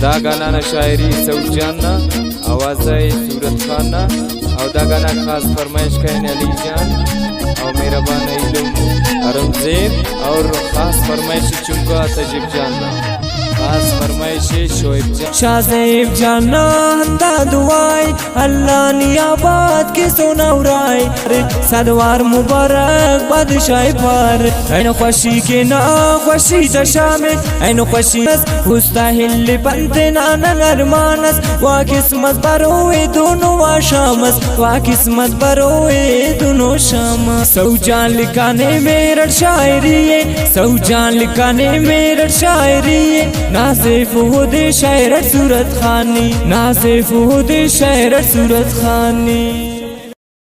دا गाना ना शायरी सऊजान ना आवाज़ है सूरत खान ना और दा गाना खास फरमाइश कहने अली जान और मेरा बान इलम अरमज़ेब और खास फरमाइश चुमका तजिब जान ना खास फरमाइश शोएब जान शाज़ेब जाना हंदा दुआई अल्लाह नियाबाद के सोना उड़ाई सदवार मुबारक बादशाह पर ऐन खुशी के ना खुशी जशा में ऐन खुशी मुस्ताहिल बनते नाना अरमानस वा किस्मत बरोए दोनों शामस वा किस्मत बरोए दोनों शामस सऊजान लिखाने मेरठ शायरी है सऊजान लिखाने मेरठ शायरी है नासिफ हुदे शायर सूरत खानी नासिफ हुदे शायर सूरत खानी।